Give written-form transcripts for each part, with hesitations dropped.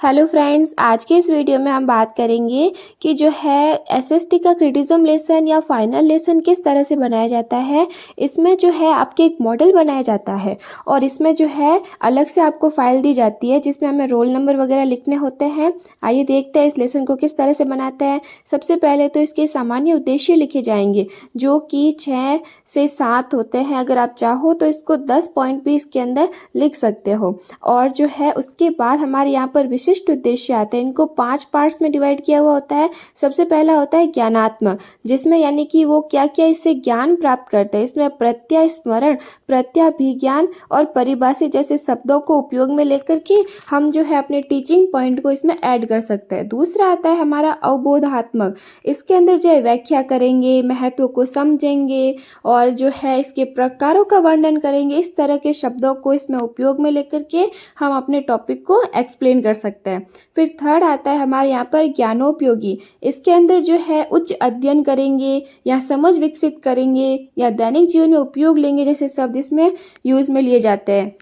Hello friends, आज के इस वीडियो में हम बात करेंगे कि जो है एसएसटी का क्रिटिज्म लेसन या फाइनल लेसन किस तरह से बनाया जाता है। इसमें जो है आपके एक मॉडल बनाया जाता है और इसमें जो है अलग से आपको फाइल दी जाती है जिसमें हमें रोल नंबर वगैरह लिखने होते हैं। आइए देखते हैं इस लेसन को किस तरह से बनाते हैं। सबसे पहले तो इसके सामान्य उद्देश्य लिखे जाएंगे जो कि 6 से 7 होते हैं। अगर आप चाहो तो इसको 10 पॉइंट भी इसके अंदर लिख सकते हो। और जो है उसके बाद हमारे यहाँ पर विशिष्ट उद्देश्य आते हैं। इनको 5 पार्ट्स में डिवाइड किया हुआ होता है। सबसे पहला होता है ज्ञानात्मक, जिसमें यानी कि वो क्या क्या इससे ज्ञान प्राप्त करते हैं। इसमें प्रत्यय स्मरण, प्रत्याभिज्ञान और परिभाषित जैसे शब्दों को उपयोग में लेकर के हम जो है अपने टीचिंग पॉइंट को इसमें ऐड कर सकते हैं। दूसरा आता है हमारा अवबोधात्मक। इसके अंदर जो है व्याख्या करेंगे, महत्व को समझेंगे और जो है इसके प्रकारों का वर्णन करेंगे। इस तरह के शब्दों को इसमें उपयोग में लेकर के हम अपने टॉपिक को एक्सप्लेन कर सकते हैं। फिर थर्ड आता है हमारे यहाँ पर ज्ञानोपयोगी। इसके अंदर जो है उच्च अध्ययन करेंगे या समझ विकसित करेंगे या दैनिक जीवन में उपयोग लेंगे जैसे शब्द इसमें यूज में लिए जाते हैं।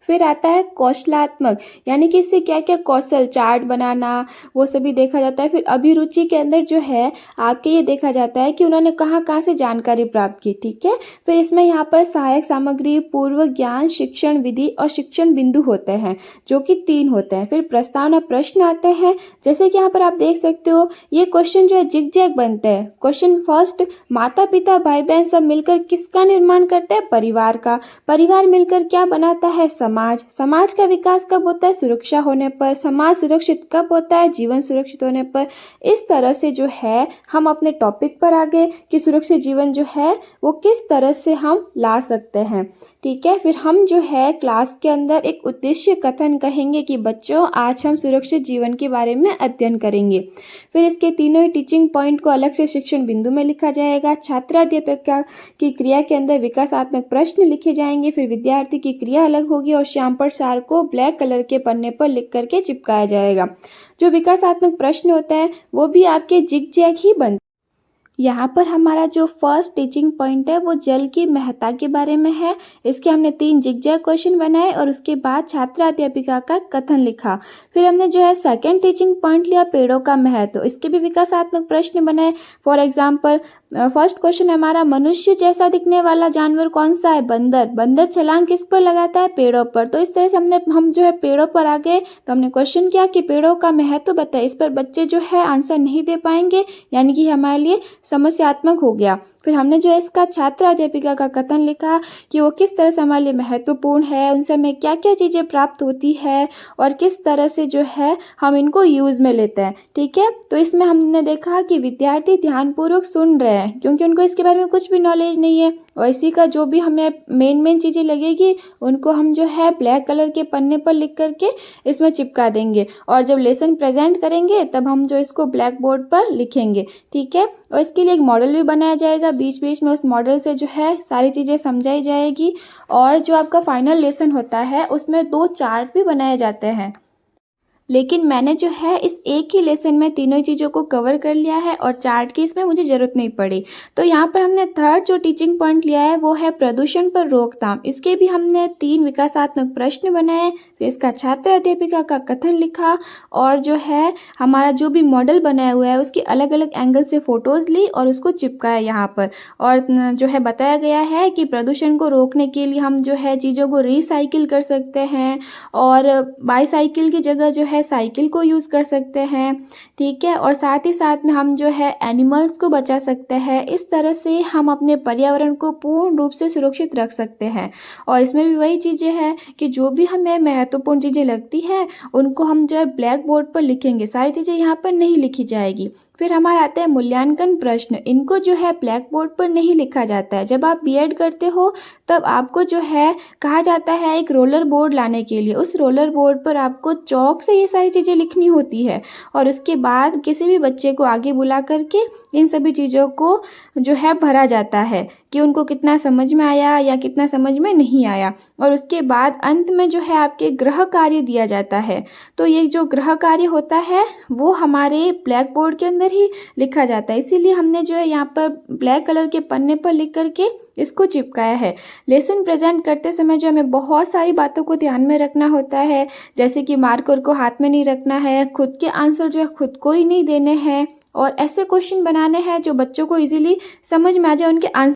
फिर आता है कौशलात्मक, यानी कि इससे क्या क्या कौशल, चार्ट बनाना, वो सभी देखा जाता है। फिर अभिरुचि के अंदर जो है आपके ये देखा जाता है कि उन्होंने कहाँ कहाँ से जानकारी प्राप्त की। ठीक है। फिर इसमें यहाँ पर सहायक सामग्री, पूर्व ज्ञान, शिक्षण विधि और शिक्षण बिंदु होते हैं जो कि 3 होते हैं। फिर प्रस्तावना प्रश्न आते हैं, जैसे कि यहाँ पर आप देख सकते हो ये क्वेश्चन जो है जिग जैग बनते हैं। क्वेश्चन फर्स्ट, माता पिता भाई बहन सब मिलकर किसका निर्माण करते हैं? परिवार का। परिवार मिलकर क्या बनाता है? समाज। समाज का विकास कब होता है? सुरक्षा होने पर। समाज सुरक्षित कब होता है? जीवन सुरक्षित होने पर। इस तरह से जो है हम अपने टॉपिक पर आ गए कि सुरक्षित जीवन जो है वो किस तरह से हम ला सकते हैं। ठीक है। फिर हम जो है क्लास के अंदर एक उद्देश्य कथन कहेंगे कि बच्चों आज हम सुरक्षित जीवन के बारे में अध्ययन करेंगे। फिर इसके तीनों ही टीचिंग पॉइंट को अलग से शिक्षण बिंदु में लिखा जाएगा। छात्राध्यापक की क्रिया के अंदर विकासात्मक प्रश्न लिखे जाएंगे। फिर विद्यार्थी की क्रिया अलग होगी और श्याम पर सार को ब्लैक कलर के पन्ने पर लिख करके चिपकाया जाएगा। जो विकासात्मक प्रश्न होता है वो भी आपके जिग जैग ही बनते। यहाँ पर हमारा जो फर्स्ट टीचिंग पॉइंट है वो जल की महत्ता के बारे में है। इसके हमने 3 जिगजैग क्वेश्चन बनाए और उसके बाद छात्रा अध्यापिका का कथन लिखा। फिर हमने जो है सेकंड टीचिंग पॉइंट लिया पेड़ों का महत्व। इसके भी विकासात्मक प्रश्न बनाए। फॉर एग्जाम्पल फर्स्ट क्वेश्चन हमारा, मनुष्य जैसा दिखने वाला जानवर कौन सा है? बंदर। बंदर छलांग किस पर लगाता है? पेड़ों पर। तो इस तरह से हम जो है पेड़ों पर आ गए तो हमने क्वेश्चन किया कि पेड़ों का महत्व बताए। इस पर बच्चे जो है आंसर नहीं दे पाएंगे, यानी कि हमारे लिए समस्यात्मक हो गया। फिर हमने जो है इसका छात्र अध्यापिका का कथन लिखा कि वो किस तरह से हमारे लिए महत्वपूर्ण है, उनसे हमें क्या क्या चीज़ें प्राप्त होती है और किस तरह से जो है हम इनको यूज़ में लेते हैं। ठीक है। तो इसमें हमने देखा कि विद्यार्थी ध्यानपूर्वक सुन रहे हैं क्योंकि उनको इसके बारे में कुछ भी नॉलेज नहीं है और इसी का जो भी हमें मेन चीज़ें लगेगी उनको हम जो है ब्लैक कलर के पन्ने पर लिख करके इसमें चिपका देंगे और जब लेसन प्रेजेंट करेंगे तब हम जो इसको ब्लैक बोर्ड पर लिखेंगे। ठीक है। और इसके लिए एक मॉडल भी बनाया जाएगा। बीच बीच में उस मॉडल से जो है सारी चीज़ें समझाई जाएगी और जो आपका फाइनल लेसन होता है उसमें 2 चार्ट भी बनाए जाते हैं। लेकिन मैंने जो है इस एक ही लेसन में तीनों चीज़ों को कवर कर लिया है और चार्ट की इसमें मुझे ज़रूरत नहीं पड़ी। तो यहाँ पर हमने थर्ड जो टीचिंग पॉइंट लिया है वो है प्रदूषण पर रोकथाम। इसके भी हमने 3 विकासात्मक प्रश्न बनाए। फिर इसका छात्र अध्यापिका का कथन लिखा और जो है हमारा जो भी मॉडल बनाया हुआ है उसकी अलग अलग एंगल से फ़ोटोज़ ली और उसको चिपकाया यहाँ पर। और जो है बताया गया है कि प्रदूषण को रोकने के लिए हम जो है चीज़ों को रिसाइकिल कर सकते हैं और बाईसाइकिल की जगह जो है साइकिल को यूज़ कर सकते हैं। ठीक है। और साथ ही साथ में हम जो है एनिमल्स को बचा सकते हैं। इस तरह से हम अपने पर्यावरण को पूर्ण रूप से सुरक्षित रख सकते हैं। और इसमें भी वही चीज़ें हैं कि जो भी हमें महत्वपूर्ण चीज़ें लगती है उनको हम जो है ब्लैक बोर्ड पर लिखेंगे, सारी चीज़ें यहाँ पर नहीं लिखी जाएगी। फिर हमारा आता है मूल्यांकन प्रश्न। इनको जो है ब्लैक बोर्ड पर नहीं लिखा जाता है। जब आप बीएड करते हो तब आपको जो है कहा जाता है एक रोलर बोर्ड लाने के लिए। उस रोलर बोर्ड पर आपको चौक से ये सारी चीज़ें लिखनी होती है और उसके बाद किसी भी बच्चे को आगे बुला करके इन सभी चीज़ों को जो है भरा जाता है। कि उनको कितना समझ में आया या कितना समझ में नहीं आया। और उसके बाद अंत में जो है आपके गृह कार्य दिया जाता है। तो ये जो गृह कार्य होता है वो हमारे ब्लैक बोर्ड के अंदर ही लिखा जाता है, इसीलिए हमने जो है यहाँ पर ब्लैक कलर के पन्ने पर लिख करके इसको चिपकाया है। लेसन प्रेजेंट करते समय जो हमें बहुत सारी बातों को ध्यान में रखना होता है, जैसे कि मार्कर को हाथ में नहीं रखना है, खुद के आंसर जो है खुद को ही नहीं देने हैं, और ऐसे क्वेश्चन बनाने हैं जो बच्चों को इजीली समझ में आ जाए, उनके आंसर